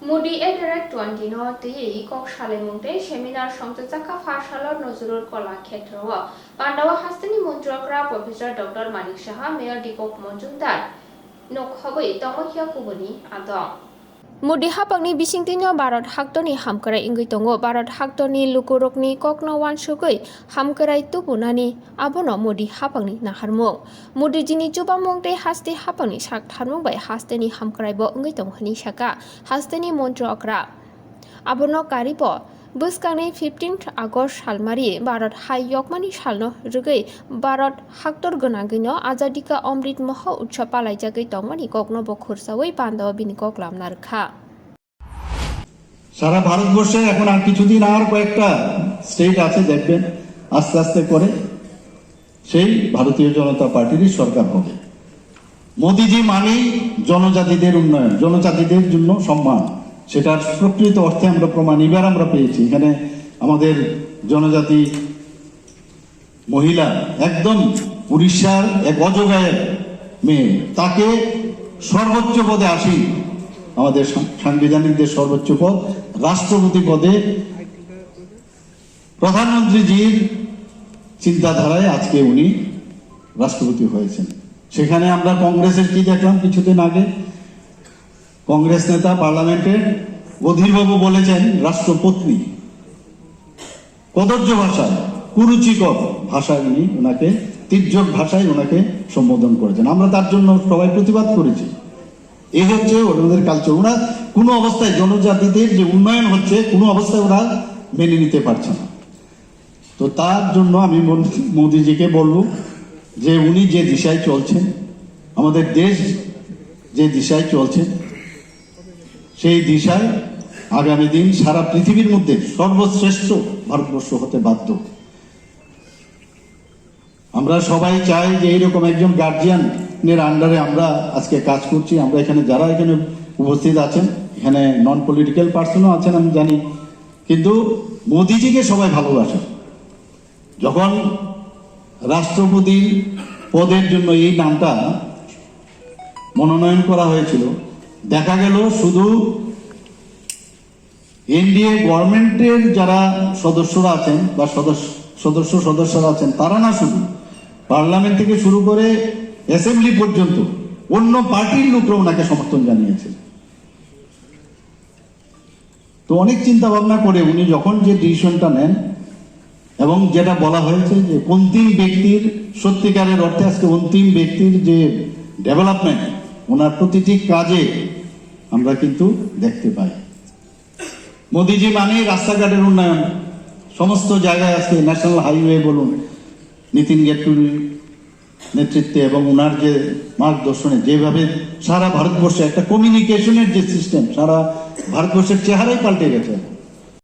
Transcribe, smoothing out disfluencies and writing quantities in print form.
Modi Direct 20 no ti kok shalemungte seminar সংযোজকা ফারসালর Nazrul কলা ক্ষেত্র পান্ডাওয়া হাস্তানি মন্ত্রকরা professor doctor Manik Saha mayor Dipak Majumdar নখবই তমহিয়া কুবনি আদম Modi hapangni bisingtino Bharat haktoni hamkrai ingui tongo Bharat haktoni lukurokni kokno wansugui hamkrai tubunani abono Modi hapangni naharmung Modi jini chubamungte haste hapangni saktharmung bai hasteni hamkrai bo ingui tonghani saka hasteni montrokra abono karibo Buskangni 15th August salmari Bharat hai yokmani salno rugui Bharat haktor gonagino Azadika Amrit Moho utsav palaijagui tongmani kokno bo khursawi Pandawa bini koklam narkha সারা ভারতবর্ষে এখন আর কিছুদিন আর কয়েকটা state আছে দেখবেন আস্তে আস্তে করে সেই ভারতীয় জনতা পার্টিরই সরকার হবে মোদিজি মানেই জনজাতিদের উন্নয়ন জনজাতিদের জন্য সম্মান সেটার প্রকৃত অর্থে আমরা প্রমাণ এবার আমরা পেয়েছি এখানে আমাদের জনজাতি মহিলা একদম উড়িষ্যার এক অজগায়ের মেয়ে তাকে সর্বোচ্চ পদে আসীন আমাদের সাংবিধানিকদের সর্বোচ্চ পদ রাষ্ট্রপতি পদে প্রধানমন্ত্রীজির চিন্তাধারায় আজকে উনি রাষ্ট্রপতি হয়েছেন সেখানে আমরা কংগ্রেসের কি দেখলাম কিছুদিন আগে কংগ্রেস নেতা পার্লামেন্টের অধীরবাবু বলেছেন রাষ্ট্রপত্নী কদর্য ভাষায় কুরুচিকর ভাষায় উনি ওনাকে তির্যক ভাষায় ওনাকে সম্বোধন করেছেন আমরা তার জন্য সবাই প্রতিবাদ করেছি এই হচ্ছে ওনাদের কালচার ওরা কোনো অবস্থায় জনজাতিদের যে উন্নয়ন হচ্ছে কোনো অবস্থায় ওরা মেনে নিতে পারছে না তো তার জন্য আমি মোদিজিকে বলবো যে উনি যে দিশায় চলছেন আমাদের দেশ যে দিশায় চলছে সেই দিশায় আগামী দিন সারা পৃথিবীর মধ্যে সর্বশ্রেষ্ঠ ভারতবর্ষ হতে বাধ্য আমরা সবাই চাই যে এইরকম একজন গার্জিয়ানের আন্ডারে আমরা আজকে কাজ করছি আমরা এখানে যারা এখানে উপস্থিত আছেন এখানে নন পলিটিক্যাল পার্সনও আছেন আমি জানি কিন্তু মোদিজিকে সবাই ভালোবাসেন যখন রাষ্ট্রপতি পদের জন্য এই নামটা মনোনয়ন করা হয়েছিল দেখা গেল শুধু এনডিএ গভর্নমেন্টের যারা সদস্যরা আছেন বা সদস্যরা আছেন তারা না শুধু পার্লামেন্ট থেকে শুরু করে অ্যাসেম্বলি পর্যন্ত অন্য পার্টির লোকরা ওনাকে সমর্থন জানিয়েছে তো অনেক চিন্তা ভাবনা করে উনি যখন যে ডিসিশনটা নেন এবং যেটা বলা হয়েছে যে অন্তিম ব্যক্তির সত্যিকারের অর্থে আজকে অন্তিম ব্যক্তির যে ডেভেলপমেন্ট ওনার প্রতিটি কাজে আমরা কিন্তু দেখতে পাই মোদিজি মানে রাস্তাঘাটের উন্নয়ন সমস্ত জায়গায় আজকে ন্যাশনাল হাইওয়ে বলুন নীতিন গাডকারির নেতৃত্বে এবং ওনার যে মার্গদর্শনে যেভাবে সারা ভারতবর্ষে একটা কমিউনিকেশনের যে সিস্টেম সারা ভারতবর্ষের চেহারাই পাল্টে গেছে